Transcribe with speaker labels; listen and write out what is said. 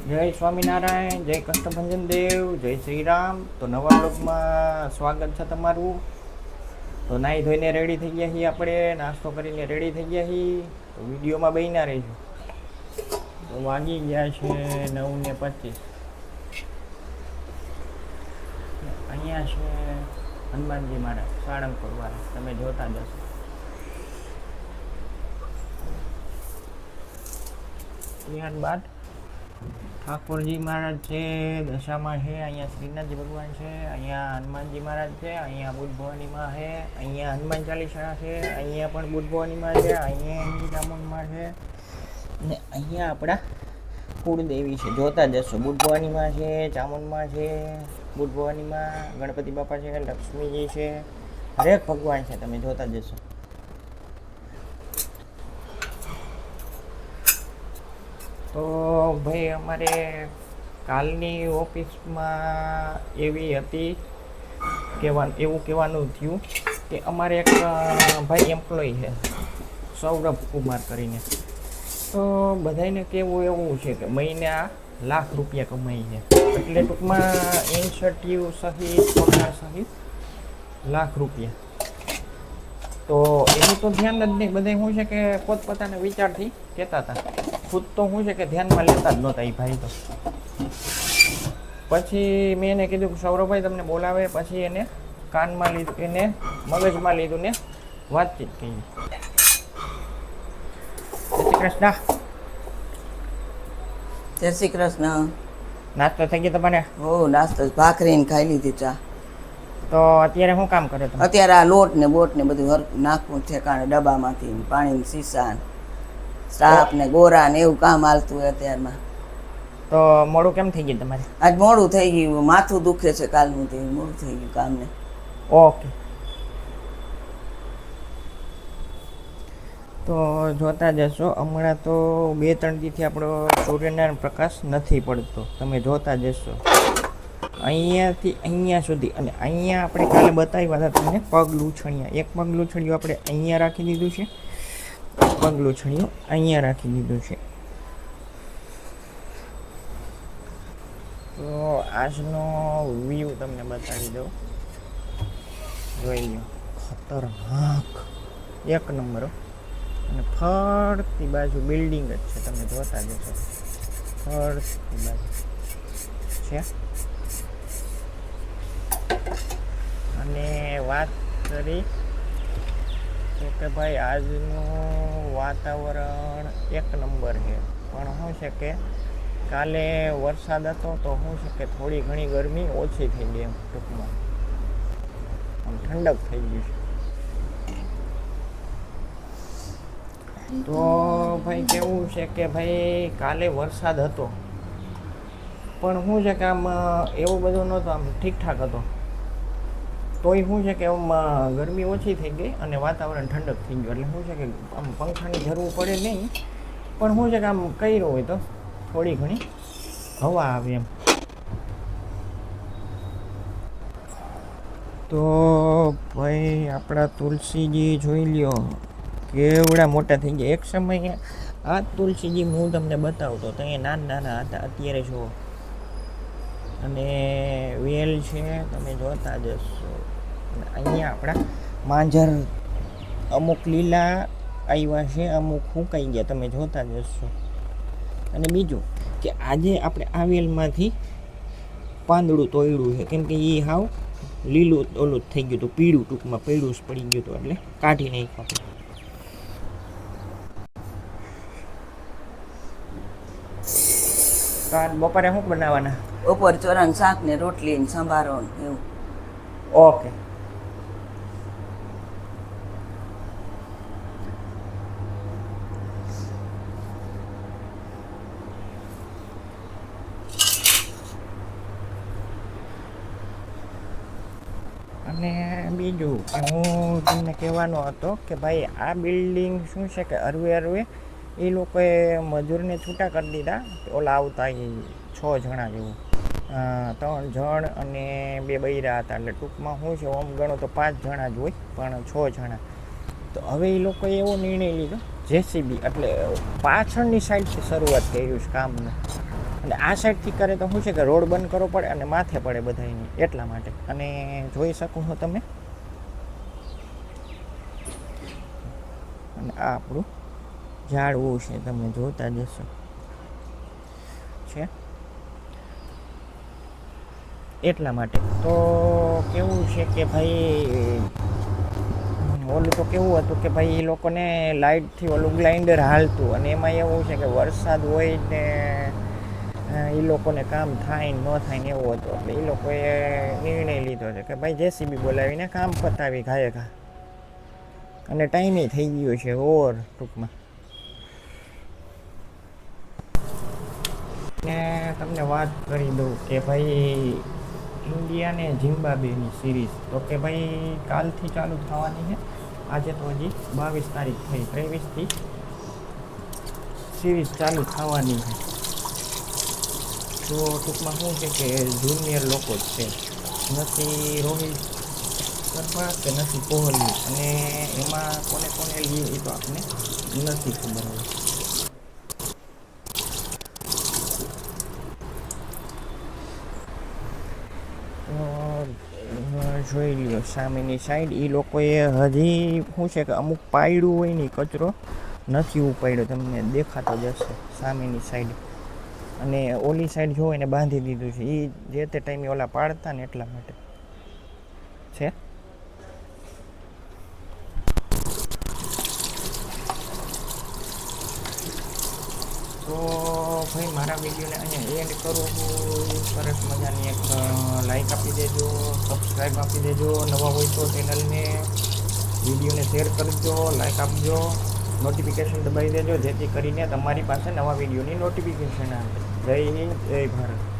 Speaker 1: જય સ્વામિનારાયણ, જય કષ્ટભંજન દેવ, જય શ્રી રામ. તો નવા બ્લોગમાં સ્વાગત છે તમારું. તો નાહી ધોઈને રેડી થઈ ગયા છીએ, આપણે નાસ્તો કરીને રેડી થઈ ગયા છીએ. તો વિડીયોમાં બન્યા રહીશું. તો વાગી ગયા છે 9:25. અહીંયા છે હનુમાનજી મહારાજ સાળંગપુર વાળા, તમે જોતા જશો. ત્યારબાદ ઠાકોરજી મહારાજ છે, દશામાં છે. અહીંયા શ્રીનાથજી ભગવાન છે, અહીંયા હનુમાનજી મહારાજ છે, અહીંયા બુદ્ધ ભવાનીમાં છે, અહીંયા હનુમાન ચાલીસા છે, અહીંયા પણ બુદ્ધ ભવાનીમાં છે, અહીંયા ચામુંડમાં છે, અને અહીંયા આપણા કુળદેવી છે, જોતા જશો. બુદ્ધ ભવાનીમાં છે, ચામુંડમાં છે, બુદ્ધ ભવાનીમાં ગણપતિ બાપા છે, લક્ષ્મીજી છે, હરેક ભગવાન છે, તમે જોતા જશો. તો ભાઈ અમારે કાલની ઓફિસમાં એવી હતી એવું કહેવાનું થયું કે અમારે એક ભાઈ એમ્પ્લોય છે સૌરભ કુમાર કરીને. તો બધાને કહેવું એવું છે કે મહિને આ લાખ રૂપિયા કમાઈ છે, એટલે ટૂંકમાં ઇન્સેન્ટિવ સહિત પગાર સહિત લાખ રૂપિયા. તો એનું તો ધ્યાન જ નહીં, બધા શું છે કે પોતપોતાના વિચારથી કહેતા હતા, ખુદ તો શું છે કે ધ્યાનમાં લેતા જ નહોતા એ ભાઈ. તો પછી મેં એને કીધું કે સૌરભભાઈ તમને બોલાવે, પછી એને કાનમાં લીધું, એને મગજમાં લીધું ને વાતચીત કરી. જય શ્રી કૃષ્ણ.
Speaker 2: જય શ્રી કૃષ્ણ.
Speaker 1: નાસ્તો થઈ ગયો તમારે?
Speaker 2: હો, નાસ્તો ભાખરીને ખાઈ લીધી ચા.
Speaker 1: તો અત્યારે શું કામ કરે તમે?
Speaker 2: અત્યારે આ લોટ ને બોટ ને બધું નાખવું ઠેકાણે ડબ્બામાંથી, પાણીની સીસા, સાપ ને ગોરા ને એવું કામ હાલતું હોય અત્યારમાં.
Speaker 1: તો મોડું કેમ થઈ ગયું તમારે?
Speaker 2: આજ મોડું થઈ ગયું, માથું દુખે છે કાલનું, તે મોડું થઈ ગયું કામને.
Speaker 1: ઓકે. તો જોતા જશો, હમણાં તો 2-3 દીથી આપણો સૂર્યનારાયણ પ્રકાશ નથી પડતો, તમે જોતા જશો. અહીંયાથી અહીંયા સુધી, અને અહીંયા આપણે કાલે બતાવ્યા હતા તમને પગ લૂછણિયા. એક પગ લૂછણિયું આપણે અહીંયા રાખી દીધું છે, એક પગ લૂછણિયું અહીંયા રાખી દીધું છે. તો આજનો વ્યૂ તમને બતાવી દઉં, જોઈ લો. ખતરનાક એક નંબર. અને ફરતી બાજુ બિલ્ડિંગ જ છે, તમે જોતા જશો. ફરતી બાજુ છે. અને વાત કરી તો કે ભાઈ આજનું વાતાવરણ એક નંબર છે, પણ શું છે કે કાલે વરસાદ હતો તો શું છે કે થોડી ઘણી ગરમી ઓછી થઈ ગઈ, એમ ટૂંકમાં આમ ઠંડક થઈ ગઈ છે. તો ભાઈ કેવું છે કે ભાઈ કાલે વરસાદ હતો, પણ શું છે કે આમ એવું બધું નહોતું, આમ ઠીકઠાક હતો. તોય શું છે કે આમ ગરમી ઓછી થઈ ગઈ અને વાતાવરણ ઠંડક થઈ ગયું. એટલે શું છે કે આમ પંખાની જરૂર પડે નહીં, પણ શું છે કે આમ કર્યું હોય તો થોડી ઘણી હવા આવે એમ. તો ભાઈ આપણા તુલસીજી જોઈ લ્યો કેવડા મોટા થઈ ગયા. એક સમયે આ તુલસીજી હું તમને બતાવતો તો એ નાના નાના હતા, અત્યારે જુઓ. અને વેલ છે, તમે જોતા જશો. અહીંયા આપણા માંજર અમુક લીલા આવ્યા છે, અમુક સુકાઈ ગયા, તમે જોતા જશો. અને બીજું કે આજે આપણે આ વેલમાંથી પાંદડું તોડ્યું છે, કેમ કે એ હાવ લીલું ઓલું થઈ ગયું હતું, પીળું, ટૂંકમાં પીળું જ પડી ગયું હતું, એટલે કાઢી નાખ્યું આપણે. બપોરે શું બનાવવાના?
Speaker 2: બપોર ચોરાનું શાક ને રોટલી ને સંભારો એવું.
Speaker 1: ઓકે. અને બીજું હું તમને કહેવાનો હતો કે ભાઈ આ બિલ્ડિંગ શું છે કે હરવે એ લોકોએ મજૂરને છૂટા કરી દીધા. ઓલા આવતા એ 6 જણા જેવું, 3 જણ અને 2 બૈરા હતા, એટલે ટૂંકમાં શું છે આમ ગણો તો 5 જણા જ હોય, પણ 6 જણા. તો હવે એ લોકોએ એવો નિર્ણય લીધો, જેસીબી એટલે પાછળની સાઈડથી શરૂઆત કર્યું છે કામનું. અને આ સાઈડથી કરે તો શું છે કે રોડ બંધ કરવો પડે અને માથે પડે બધાની એટલા માટે. અને જોઈ શકો છો તમે, અને આ આપણું ઝાડવું છે, તમે જોતા જશો છે એટલા માટે. તો કેવું છે કે ભાઈ ઓલું તો કેવું હતું કે ભાઈ એ લોકોને લાઇટથી ઓલું ગ્લાઇન્ડર હાલતું, અને એમાં એવું છે કે વરસાદ હોય ને એ લોકોને કામ થાય ને ન થાય ને એવું હતું. એટલે એ લોકોએ નિર્ણય લીધો છે કે ભાઈ જેસીબી બોલાવીને કામ પતાવી ઘાયે ઘા, અને ટાઈમે થઈ ગયો છે ઓર ટૂંકમાં. ને તમને વાત કરી દઉં કે ભાઈ ઇન્ડિયા ને ઝિમ્બાબ્વેની સિરીઝ તો કે ભાઈ કાલથી ચાલુ થવાની છે. આજે તો હજી 22 તારીખ થઈ, 23થી સિરીઝ ચાલુ થવાની છે. તો ટૂંકમાં શું છે કે જુનિયર લોકો જ છે, નથી રોહિત શર્મા કે નથી કોહલી, અને એમાં કોને કોને લીધું એ તો આપણને નથી ખબર હોય. જોઈ લ્યો સામેની સાઈડ એ લોકોએ હજી શું છે કે અમુક પાડ્યું હોય ને કચરો નથી ઉપાડ્યો, તમને દેખાતો જશે સામેની સાઈડ. અને ઓલી સાઈડ જોવો એને બાંધી દીધું છે, એ જે તે ટાઈમે ઓલા પાડતા ને એટલા માટે છે. તો ભાઈ મારા વિડીયોને અહીંયા એડ કરું છું. સરસ મજાની એક લાઈક આપી દેજો, સબસ્ક્રાઈબ આપી દેજો, નવા હોય તો ચેનલને વિડીયોને શેર કરજો, લાઈક આપજો, નોટિફિકેશન દબાવી દેજો, જેથી કરીને તમારી પાસે નવા વિડીયોની નોટિફિકેશન આવે. જય હિન્દ, જય ભારત.